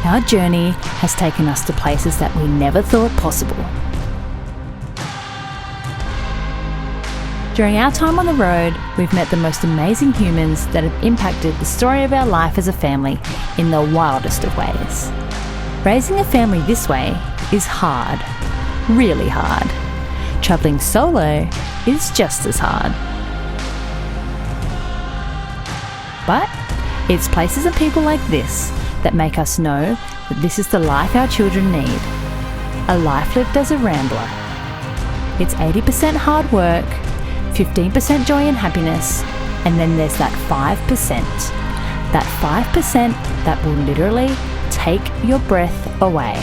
Our journey has taken us to places that we never thought possible. During our time on the road, we've met the most amazing humans that have impacted the story of our life as a family in the wildest of ways. Raising a family this way is hard, really hard. Travelling solo is just as hard. But it's places and people like this that make us know that this is the life our children need. A life lived as a rambler. It's 80% hard work, 15% joy and happiness, and then there's that 5%. That 5% that will literally take your breath away.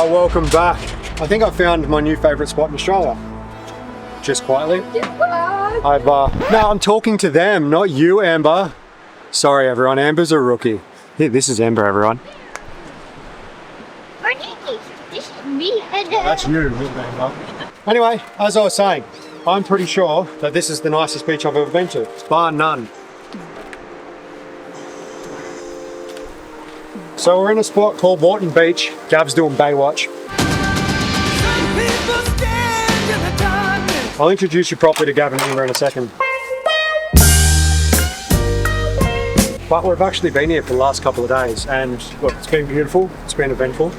Welcome back. I think I found my new favourite spot in Australia. Just quietly. I'm talking to them, not you, Amber. Sorry everyone, Amber's a rookie. Here, this is Amber, everyone. This is me. That's you, Amber. Anyway, as I was saying, I'm pretty sure that this is the nicest beach I've ever been to, bar none. So we're in a spot called Wharton Beach. Gav's doing Baywatch. I'll introduce you properly to Gav and Amber in a second. But we've actually been here for the last couple of days, and look, it's been beautiful, it's been eventful.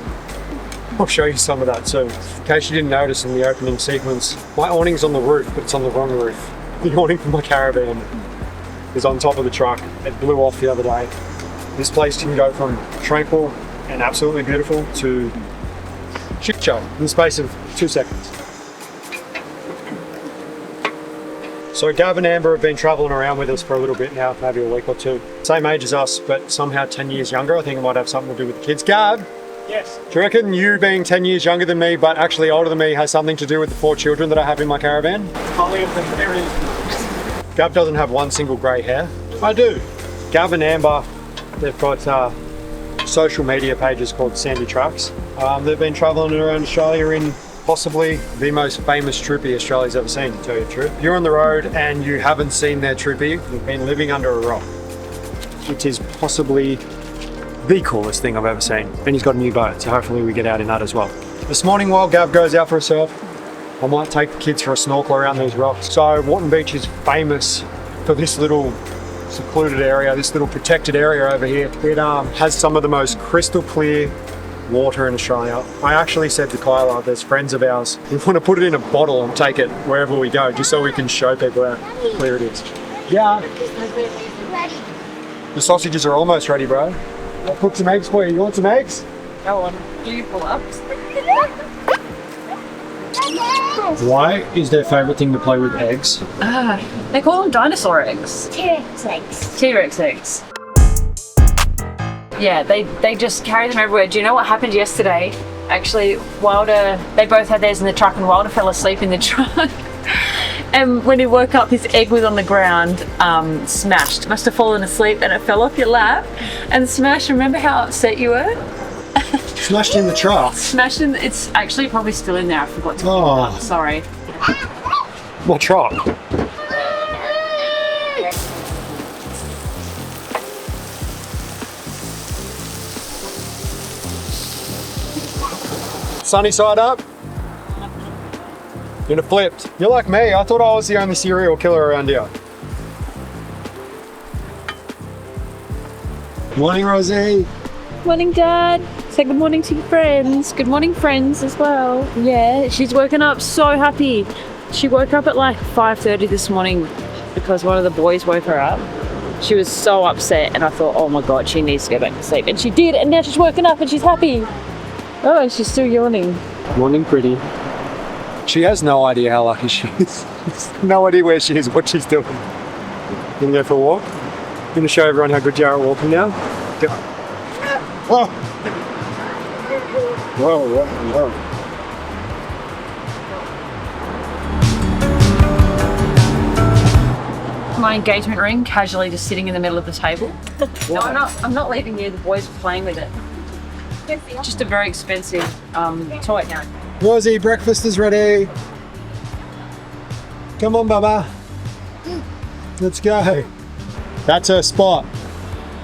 I'll show you some of that too. In case you didn't notice in the opening sequence, my awning's on the roof, but it's on the wrong roof. The awning for my caravan is on top of the truck. It blew off the other day. This place can go from tranquil and absolutely beautiful to shit show in the space of 2 seconds. So Gav and Amber have been travelling around with us for a little bit now, maybe a week or two. Same age as us, but somehow 10 years younger. I think it might have something to do with the kids. Gav? Yes. Do you reckon you being 10 years younger than me, but actually older than me, has something to do with the 4 children that I have in my caravan? Gav doesn't have one single grey hair. I do. Gav and Amber, they've got social media pages called Sandy.Tracks. They've been travelling around Australia in possibly the most famous trippy Australia's ever seen, to tell you the truth. If you're on the road and you haven't seen their trippy, you've been living under a rock. It is possibly the coolest thing I've ever seen. And he's got a new boat, so hopefully we get out in that as well. This morning while Gav goes out for a surf, I might take the kids for a snorkel around these rocks. So Wharton Beach is famous for this little secluded area, this little protected area over here. It has some of the most crystal clear water in Australia. I actually said to Kyla, there's friends of ours, we want to put it in a bottle and take it wherever we go, just so we can show people how clear it is. Yeah. The sausages are almost ready, bro. I'll cook some eggs for you. You want some eggs? Go on, do you pull ups? Why is their favourite thing to play with eggs? They call them dinosaur eggs. T-Rex eggs. T-Rex eggs. Yeah, they just carry them everywhere. Do you know what happened yesterday? Actually, Wilder, they both had theirs in the truck and Wilder fell asleep in the truck. And when he woke up, his egg was on the ground, smashed. Must have fallen asleep and it fell off your lap and smashed. Remember how upset you were? Smashed in the truck? Smashed in, it's actually probably still in there. I forgot to pull it up, sorry. My truck? Sunny side up. You're flipped. You're like me. I thought I was the only serial killer around here. Morning, Rosie. Morning, Dad. Say good morning to your friends. Good morning, friends, as well. Yeah, she's woken up so happy. She woke up at like 5:30 this morning because one of the boys woke her up. She was so upset, and I thought, oh my God, she needs to go back to sleep. And she did, and now she's woken up and she's happy. Oh, and she's still yawning. Morning, pretty. She has no idea how lucky she is. No idea where she is, what she's doing. You gonna go for a walk? I'm gonna show everyone how good you are at walking now. Go. Whoa. Whoa, whoa, whoa. My engagement ring casually just sitting in the middle of the table. No, I'm not leaving you. The boys are playing with it. Just a very expensive toy now. Rosie, breakfast is ready. Come on, Baba. Let's go. That's her spot.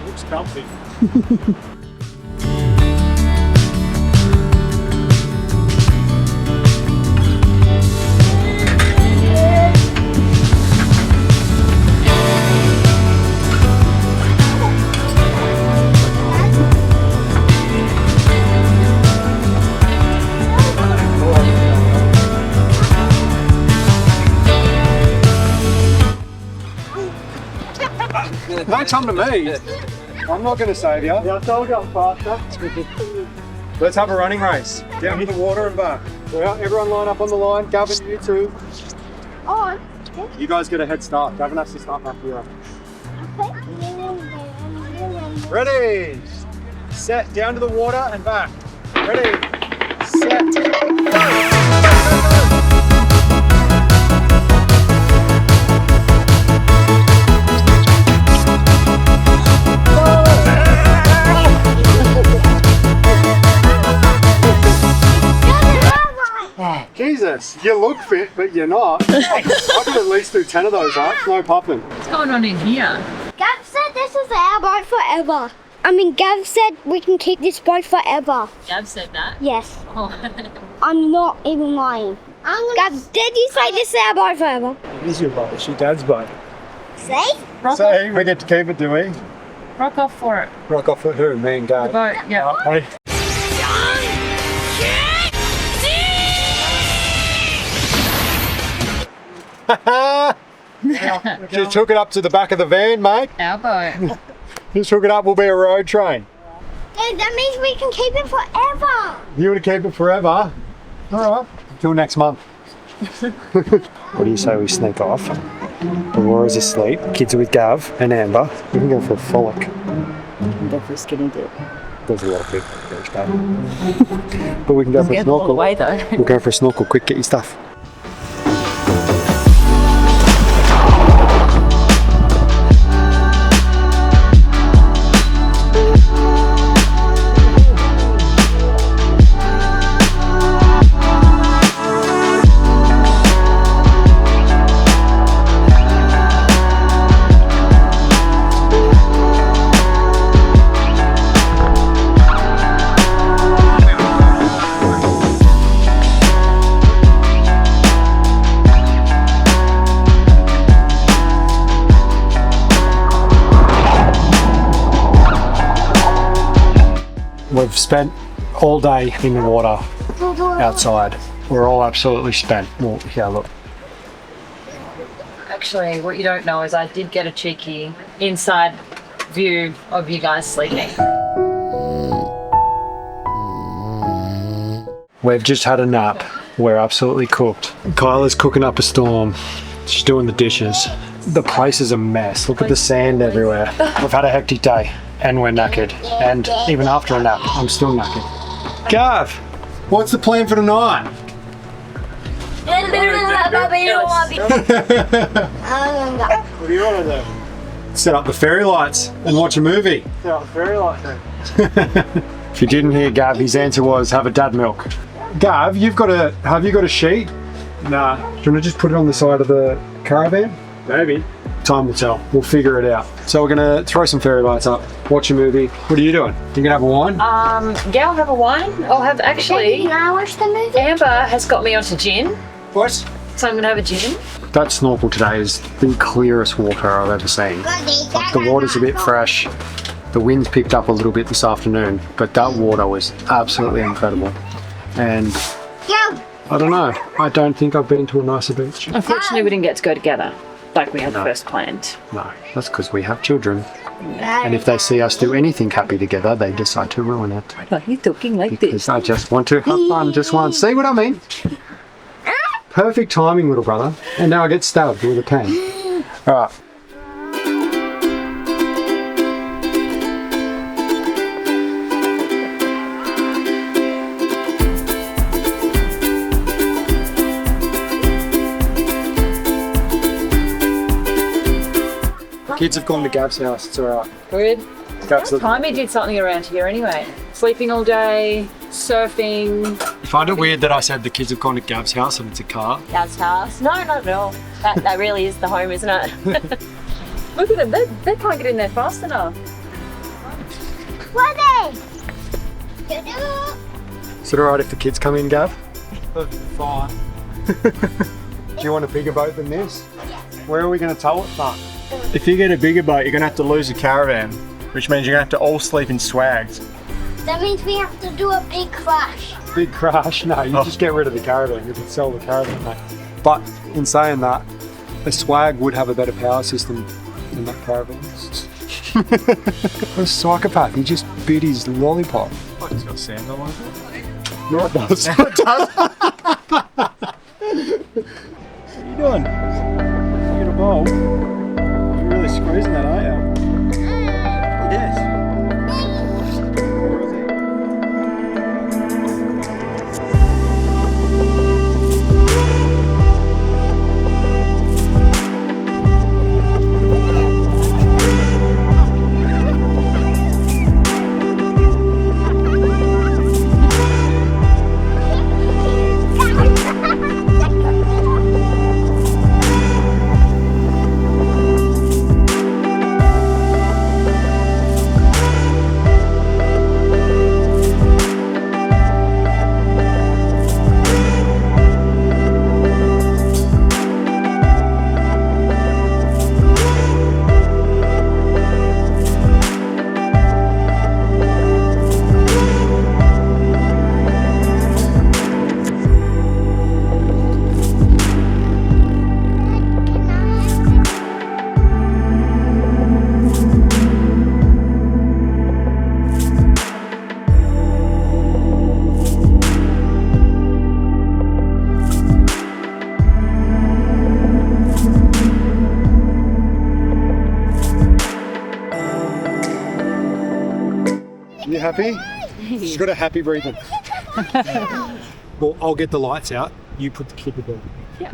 Looks comfy. Don't come to me. I'm not going to save you. Yeah, I'll go faster. Let's have a running race. Down to the water and back. Well, everyone line up on the line. Gavin, you two. On. You guys get a head start. Gavin has to start after you. Ready? Set. Down to the water and back. Ready? Set. Go. Jesus, you look fit, but you're not. I could at least do 10 of those, right? No popping. What's going on in here? Gav said this is our boat forever. I mean, Gav said we can keep this boat forever. Gav said that? Yes. Oh. I'm not even lying. Gav, did you say this is our boat forever? It is your boat. It's your dad's boat. See? So we get to keep it, do we? Rock off for it. Rock off for who? Me and Dad. The boat, yeah. Hey. Just hook it up to the back of the van, mate. Our boat. Just hook it up, we'll be a road train. Dude, that means we can keep it forever. You want to keep it forever? Alright, until next month. What do you say we sneak off? Aurora's asleep, kids are with Gav and Amber. We can go for a frolic. Go for a skinny dip. There's a lot of people there each day. But we can go for a snorkel. Away, though. We'll go for a snorkel, quick, get your stuff. We've spent all day in the water outside. We're all absolutely spent. Well, yeah, look. Actually, what you don't know is I did get a cheeky inside view of you guys sleeping. We've just had a nap. We're absolutely cooked. Kyla's cooking up a storm. She's doing the dishes. The place is a mess. Look at the sand everywhere. We've had a hectic day and we're knackered. And even after a nap, I'm still knackered. Gav, what's the plan for tonight? What do you want to do? Set up the fairy lights and watch a movie. Set up the fairy lights then. If you didn't hear Gav, his answer was have a dad milk. Gav, have you got a sheet? Nah. Do you want to just put it on the side of the caravan? Maybe. Time will tell. We'll figure it out. So we're gonna throw some fairy lights up, watch a movie. What are you doing? You gonna have a wine? Yeah, I'll have a wine. I'll have actually. Can I watch the movie? Amber has got me onto gin, What? so I'm gonna have a gin. That snorkel today is the clearest water I've ever seen. The water's a bit fresh. The wind's picked up a little bit this afternoon, but that water was absolutely incredible. And Go. I don't know. I don't think I've been to a nicer beach. Unfortunately, we didn't get to go together like we had No. first planned. No, that's because we have children. And if they see us do anything happy together, they decide to ruin it. Why are you talking like Because I just want to have fun just once. See what I mean? Perfect timing, little brother. And now I get stabbed with a cane. All right. Kids have gone to Gav's house. It's all right. Good. Gav's Last time he did something around here anyway. Sleeping all day, surfing. You find it weird that I said the kids have gone to Gav's house and it's a car? Gav's house. No, not at all. That really is the home, isn't it? Look at them, they can't get in there fast enough. Where are they? Is it all right if the kids come in, Gav? Fine. Do you want a bigger boat than this? Where are we going to tow it from? If you get a bigger boat, you're going to have to lose a caravan, which means you're going to have to all sleep in swags. That means we have to do a big crash. Big crash? No, you just get rid of the caravan. You can sell the caravan, mate. But in saying that, a swag would have a better power system than that caravan. What a psychopath. He just bit his lollipop. Oh, it's got sand all over it. No, it does. It does. What are you doing? You get a bowl. You're really squeezing that, aren't you? Yes. Where is it? You happy? She's got a happy breathing. Well, I'll get the lights out. You put the kid to bed. Yeah.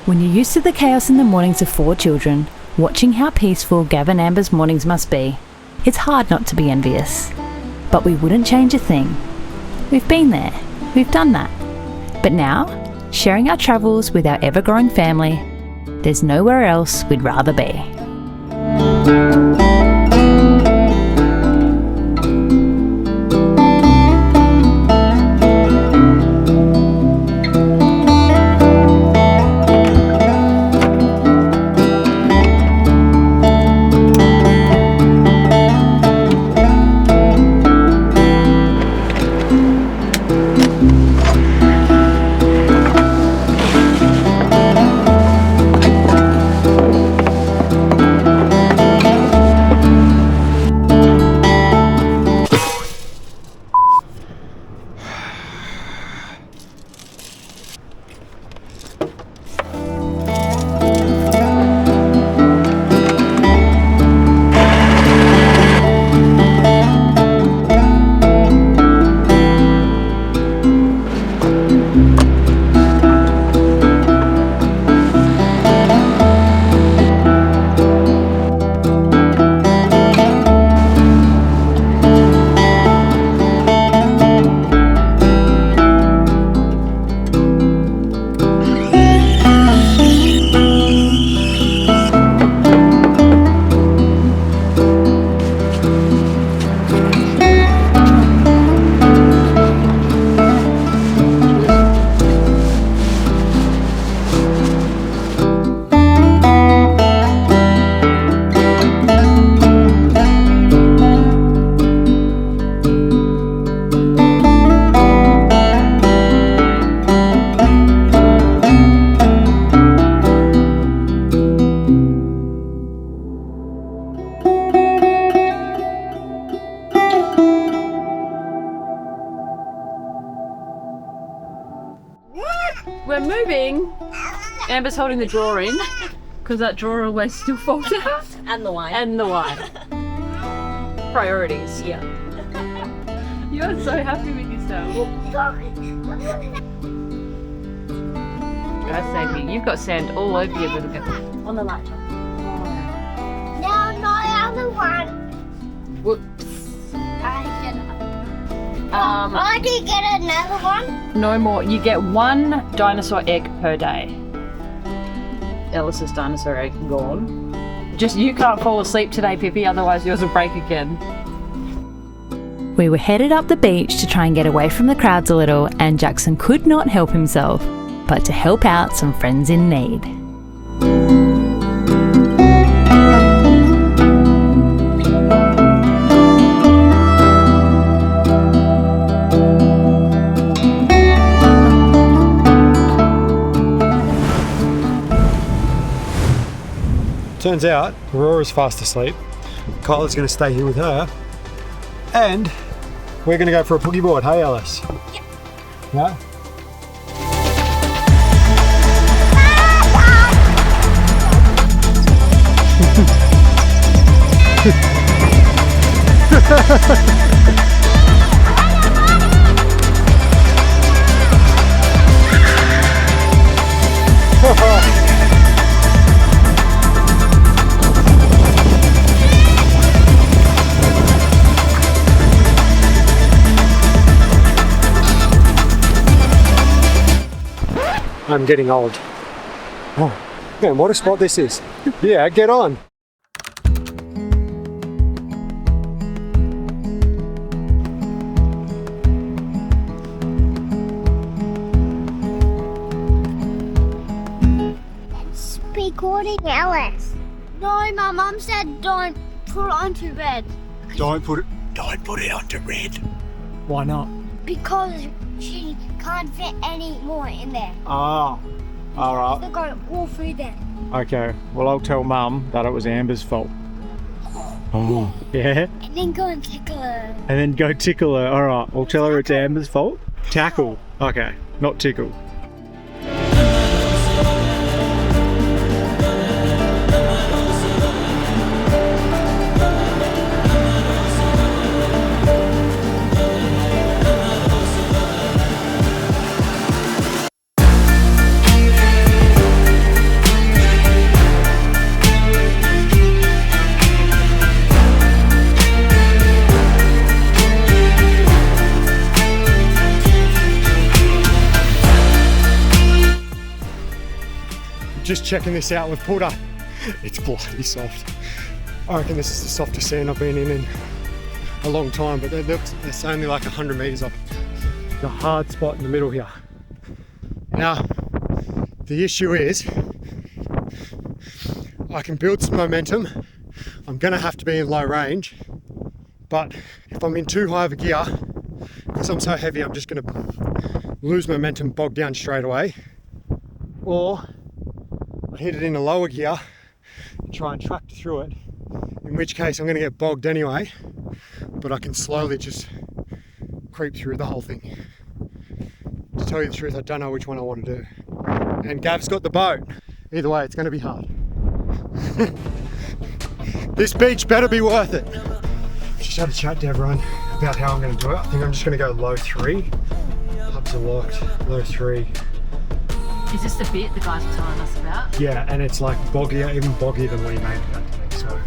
When you're used to the chaos in the mornings of 4 children, watching how peaceful Gav and Amber's mornings must be, it's hard not to be envious. But we wouldn't change a thing. We've been there, we've done that. But now, sharing our travels with our ever-growing family, there's nowhere else we'd rather be. we're moving. Amber's holding the drawer in because that drawer always still falls out. And the wine. And the wine. Priorities. Yeah. You're so happy with yourself. That's Sandy. You've got sand all over you, little girl. On the laptop. No, not the other one. Whoops. I did get another one. No more. You get 1 dinosaur egg per day. Ellis's dinosaur egg gone. Just you can't fall asleep today, Pippi, otherwise yours will break again. We were headed up the beach to try and get away from the crowds a little, and Jackson could not help himself but to help out some friends in need. Turns out Aurora's fast asleep. Kyla's going to stay here with her, and we're going to go for a boogie board. Hey, Alice? Yeah. I'm getting old. Oh, man, what a spot this is. Yeah, get on. It's recording Alice. No, my mum said don't put it onto red. Don't put it onto red. Why not? Because she can't fit any more in there. Ah, alright. They're going all through there. Okay, well I'll tell Mum that it was Amber's fault. Oh. Yeah? And then go and tickle her. And then go tickle her. Alright, we'll tell her it's Amber's fault. Tackle. Okay, not tickle. Just checking this out with Porter. It's bloody soft. I reckon this is the softest sand I've been in a long time, but it's only like 100 meters off the hard spot in the middle here. Now, the issue is I can build some momentum. I'm gonna have to be in low range, but if I'm in too high of a gear, because I'm so heavy, I'm just gonna lose momentum, bog down straight away. Or I hit it in a lower gear and try and track through it, in which case I'm going to get bogged anyway, but I can slowly just creep through the whole thing. To tell you the truth, I don't know which one I want to do. And Gav's got the boat. Either way, it's going to be hard. This beach better be worth it. Just had a chat to everyone about how I'm going to do it. I think I'm just going to go low 3. Hubs are locked, low 3. Is this the bit the guys were telling us about? Yeah, and it's like boggier, even boggier than what he made it out to be, so.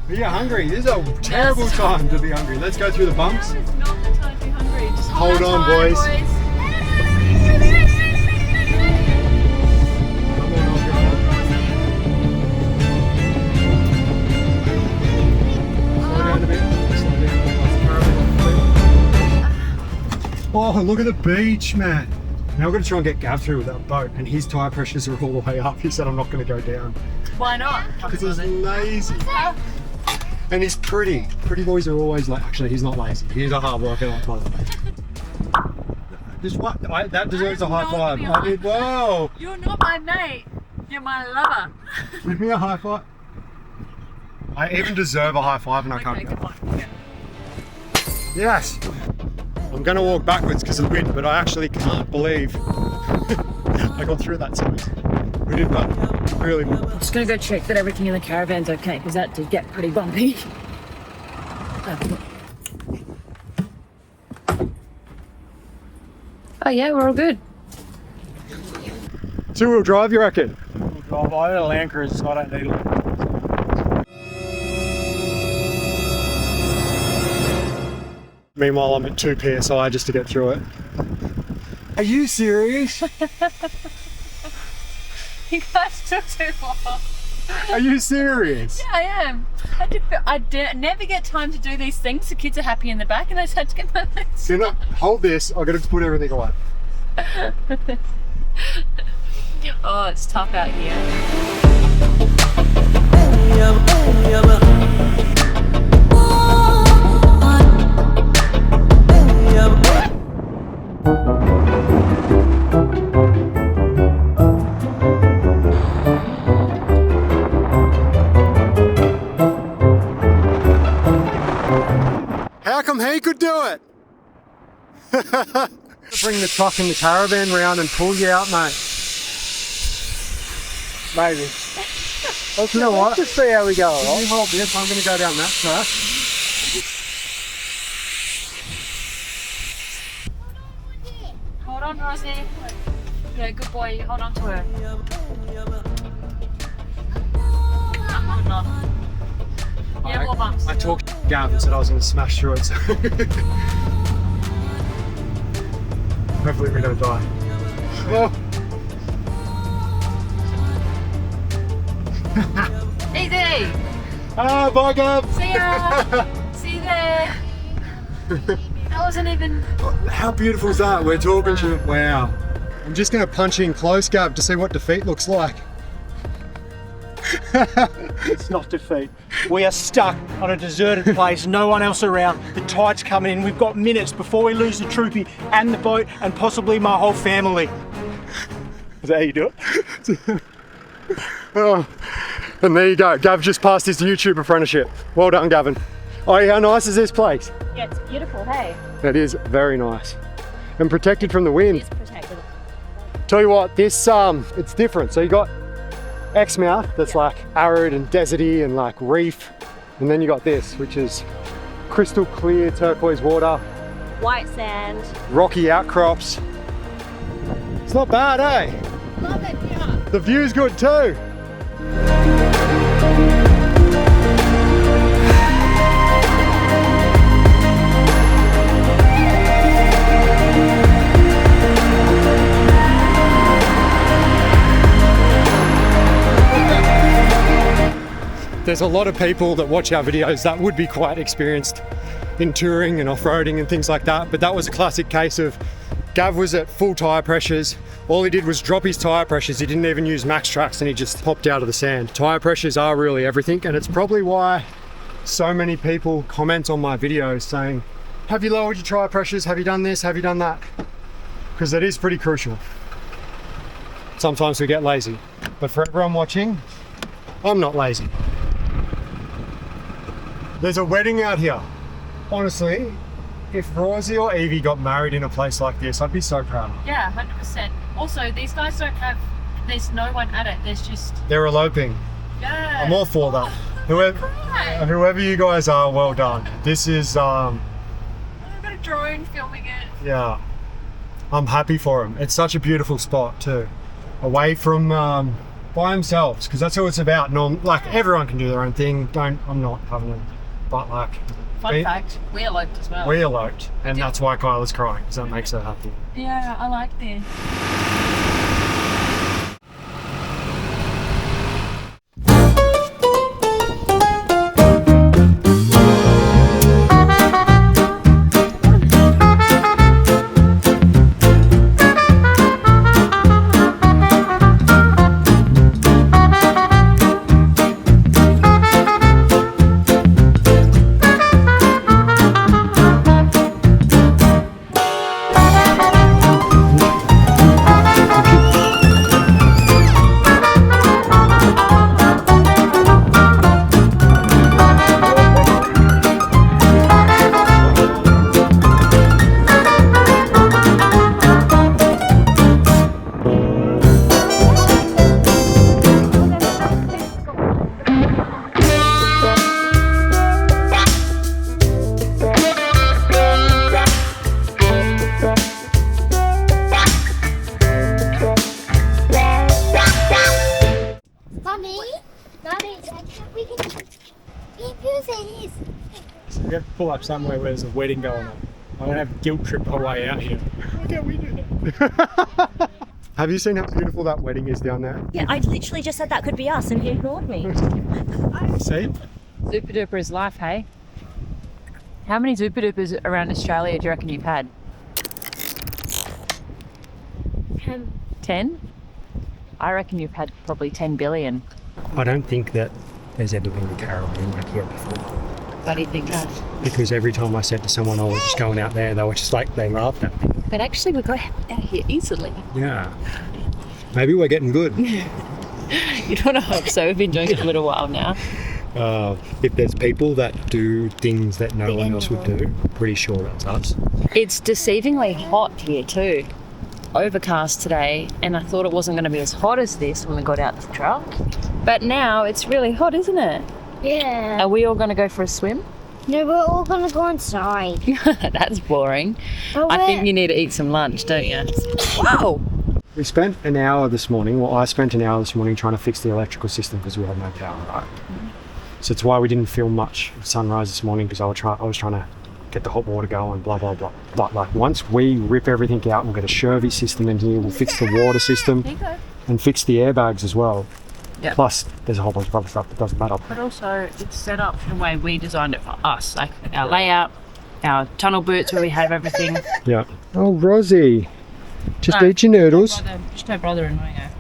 But yeah, hungry. This is a terrible time to be hungry. Let's go through the bumps. No, it's not the time to be hungry. Just Hold on, tight, boys. Come on, I'll go. Slow down a bit. Slow down a bit. Oh, look at the beach, man. Now we're going to try and get Gav through with that boat, and his tyre pressures are all the way up. He said I'm not going to go down. Why not? Because he's lazy. And he's pretty. Pretty boys are always like, actually he's not lazy. He's a hard worker like that. Just what? That deserves a high five. I mean, whoa! You're not my mate. You're my lover. Give me a high five. I even deserve a high five and I can't Okay, go. come on. Yeah. Yes! I'm going to walk backwards because of the wind, but I actually can't believe have gone through that size. We did that really well. I'm just gonna go check that everything in the caravan's okay, because that did get pretty bumpy. Oh yeah, we're all good. Two-wheel drive, you reckon? I had a Land Cruiser, so I don't need it. Meanwhile, I'm at 2 PSI just to get through it. Are you serious? You guys took too long. Are you serious? Yeah, I am. I never get time to do these things. The kids are happy in the back, and I just had to get my legs. Do not hold this. I've got to put everything away. Oh, it's tough out here. How come he could do it? Bring the truck and the caravan round and pull you out, mate. Maybe. You know what? Let's just see how we go, You alright? hold this, I'm going to go down that track. Hold on, Rosie. Yeah, good boy. Hold on to her. Hold on. Yeah, more bumps. I talked to Gav and said I was going to smash through it, so hopefully we don't die. Oh. Easy. Ah, bye Gav! See ya. See you there. That wasn't even. How beautiful is that? We're talking to wow. I'm just going to punch in close, Gav, to see what defeat looks like. It's not defeat. We are stuck on a deserted place, no one else around. The tide's coming in. We've got minutes before we lose the troopy and the boat and possibly my whole family. Is that how you do it? Oh. And there you go. Gav just passed his YouTube apprenticeship. Well done, Gavin. Oh, how nice is this place? Yeah, it's beautiful, hey? It is very nice. And protected from the wind. It's protected. Tell you what, this it's different. So you got Exmouth that's like arid and deserty and like reef, and then you got this, which is crystal clear turquoise water, White sand. rocky outcrops. It's not bad, eh? Love it, yeah. The view's good too. There's a lot of people that watch our videos that would be quite experienced in touring and off-roading and things like that, but that was a classic case of Gav was at full tyre pressures. All he did was drop his tyre pressures. He didn't even use Sandy.Tracks and he just popped out of the sand. Tyre pressures are really everything, and it's probably why so many people comment on my videos saying, have you lowered your tyre pressures? Have you done this? Have you done that? Because it is pretty crucial. Sometimes we get lazy, but for everyone watching, I'm not lazy. There's a wedding out here. Honestly, if Rosie or Evie got married in a place like this, I'd be so proud. Yeah, 100%. Also, these guys don't have. There's no one at it. There's just. They're eloping. Yeah. I'm all for that. Whoever you guys are, well done. This is, I've got a drone filming it. yeah, I'm happy for them. It's such a beautiful spot too. Away from by themselves, because that's what it's about. Like everyone can do their own thing. I'm not having it, but like. Fun fact, we eloped as well. We eloped, and that's why Kyla's crying, because that makes her happy. Yeah, I like this. We have to pull up somewhere where there's a wedding going on. I don't have a guilt trip the whole way out here. Why can't we do that? Have you seen how beautiful that wedding is down there? Yeah, I literally just said that could be us and he ignored me. See? Super duper is life, hey? How many super dupers around Australia do you reckon you've had? 10? I reckon you've had probably 10 billion. I don't think that there's ever been a caravan like here before. Why do you think that? Because every time I said to someone, oh, we're just going out there, they were just like, they laughed at me. But actually we got out here easily. Yeah. Maybe we're getting good. You'd want to hope so. We've been doing it a little while now. If there's people that do things that no one else would do, pretty sure that's us. It's deceivingly hot here too. Overcast today, and I thought it wasn't going to be as hot as this when we got out the truck. But now it's really hot, isn't it? Yeah. Are we all going to go for a swim? No, we're all gonna go inside. That's boring. Oh, I think you need to eat some lunch, don't you? Whoa! We spent an hour this morning, well, I spent an hour this morning trying to fix the electrical system because we had no power, right? So it's why we didn't film much of sunrise this morning, because I was trying to get the hot water going, blah, blah, blah. But like once we rip everything out, we'll get a Shervy system in here, we'll fix the water system and fix the airbags as well. Yep. Plus, there's a whole bunch of other stuff that doesn't matter. But also, it's set up the way we designed it for us. Like our layout, our tunnel boots where we have everything. Yeah. Oh, Rosie, just eat your noodles. Just her brother and I.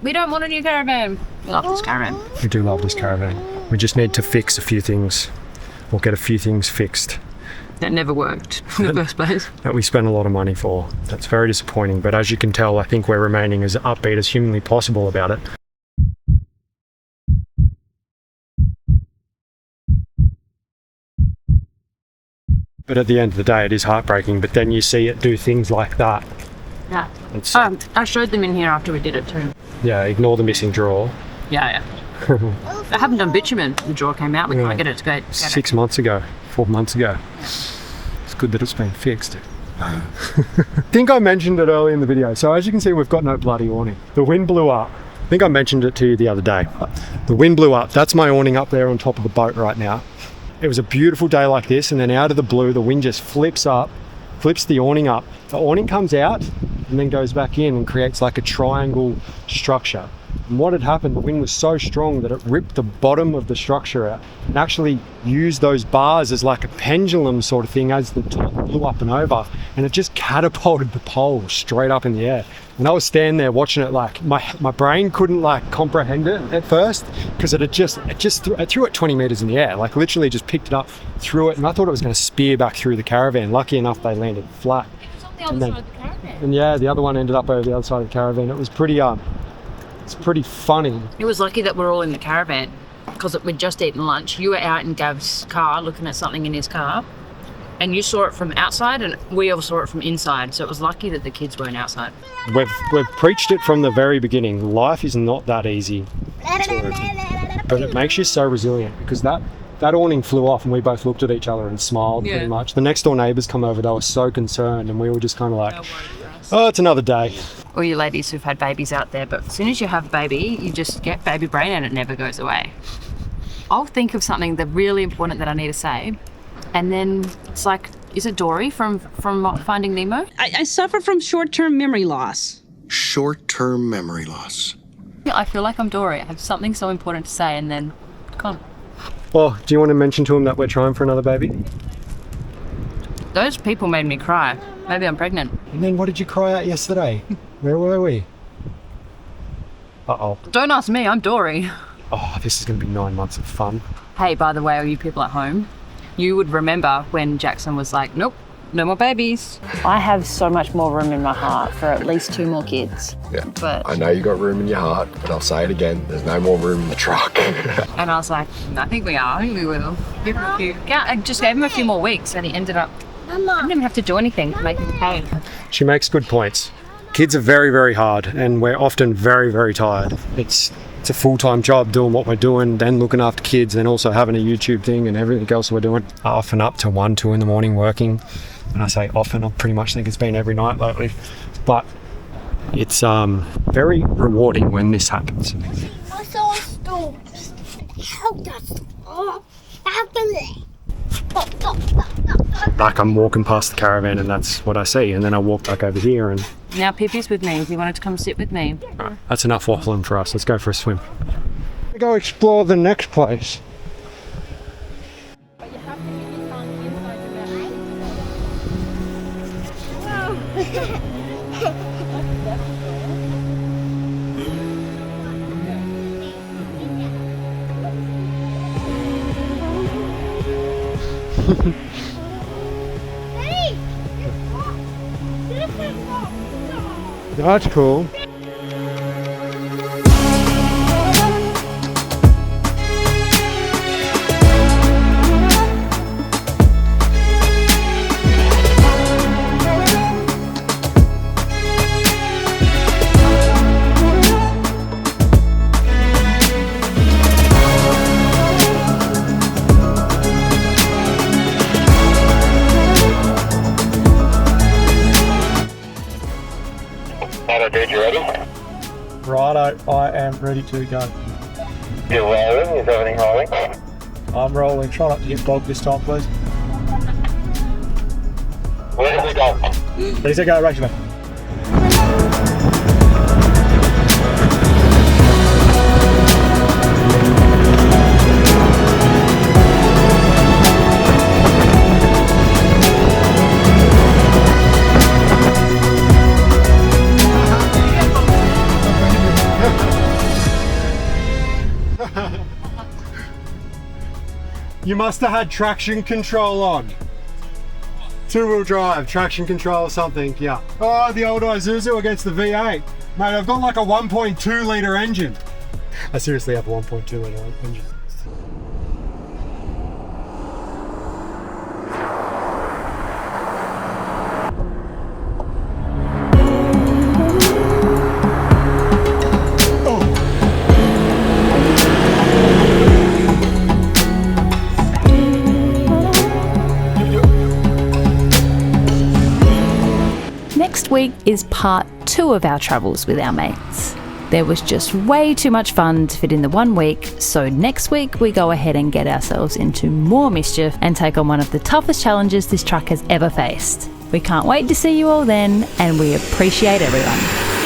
We don't want a new caravan. We love this caravan. We do love this caravan. We just need to fix a few things, or get a few things fixed That never worked in the first place. that we spent a lot of money for. That's very disappointing, but as you can tell, I think we're remaining as upbeat as humanly possible about it. But at the end of the day, it is heartbreaking, but then you see it do things like that. Yeah. It's, I showed them in here after we did it too. yeah, ignore the missing drawer. Yeah. I haven't done bitumen. The drawer came out. We can't get it to go. 6 months ago, 4 months ago. It's good that it's been fixed. I think I mentioned it early in the video. So as you can see, we've got no bloody awning. The wind blew up. I think I mentioned it to you the other day. The wind blew up. That's my awning up there on top of the boat right now. It was a beautiful day like this, and then out of the blue, the wind just flips the awning up. The awning comes out and then goes back in and creates like a triangle structure. And what had happened, the wind was so strong that it ripped the bottom of the structure out and actually used those bars as like a pendulum sort of thing as the top blew up and over, and it just catapulted the pole straight up in the air. And I was standing there watching it, like my brain couldn't like comprehend it at first, because it threw it 20 meters in the air, like literally just picked it up, threw it, and I thought it was going to spear back through the caravan. Lucky enough, they landed flat. It was on the other side of the caravan. And yeah, the other one ended up over the other side of the caravan. It was pretty it's pretty funny. It was lucky that we're all in the caravan because we'd just eaten lunch. You were out in Gav's car looking at something in his car, and you saw it from outside and we all saw it from inside. So it was lucky that the kids weren't outside. We've preached it from the very beginning. Life is not that easy, but it makes you so resilient, because that awning flew off and we both looked at each other and smiled pretty much. The next door neighbours come over, they were so concerned, and we were just kind of like, oh, it's another day. All you ladies who've had babies out there, but as soon as you have a baby, you just get baby brain and it never goes away. I'll think of something that's really important that I need to say, and then it's like, is it Dory from Finding Nemo? I suffer from short-term memory loss. Short-term memory loss. I feel like I'm Dory. I have something so important to say and then gone. Well, do you want to mention to him that we're trying for another baby? Those people made me cry. Maybe I'm pregnant. And then what did you cry out yesterday? Where were we? Uh-oh. Don't ask me, I'm Dory. Oh, this is going to be 9 months of fun. Hey, by the way, all you people at home, you would remember when Jackson was like, nope, no more babies. I have so much more room in my heart for at least 2 more kids. Yeah, But I know you got room in your heart, but I'll say it again, there's no more room in the truck. and I was like, I think we are. I think we will. Give him a few. Yeah, I just gave him a few more weeks, and he ended up. I didn't even have to do anything to make him pay. She makes good points. Kids are very, very hard, and we're often very, very tired. It's a full-time job doing what we're doing, then looking after kids, then also having a YouTube thing and everything else we're doing. Often up to 1, 2 in the morning working. And I say often, I pretty much think it's been every night lately. But it's very rewarding when this happens. I saw a storm. How does it happen? Like I'm walking past the caravan and that's what I see, and then I walk back over here and Now Pippi's with me. He wanted to come sit with me. that's enough waffling for us. Let's go for a swim. Go explore the next place. That's cool. Righto, I am ready to go. You're rolling? Is everything rolling? I'm rolling. Try not to get bogged this time, please. Where did we go? Please go, Rachel. You must have had traction control on. Two-wheel drive, traction control or something, yeah. Oh, the old Isuzu against the V8. Mate, I've got like a 1.2 litre engine. I seriously have a 1.2 litre engine. Next week is part 2 of our travels with our mates. There was just way too much fun to fit in the 1 week, so next week we go ahead and get ourselves into more mischief and take on one of the toughest challenges this truck has ever faced. We can't wait to see you all then, and we appreciate everyone.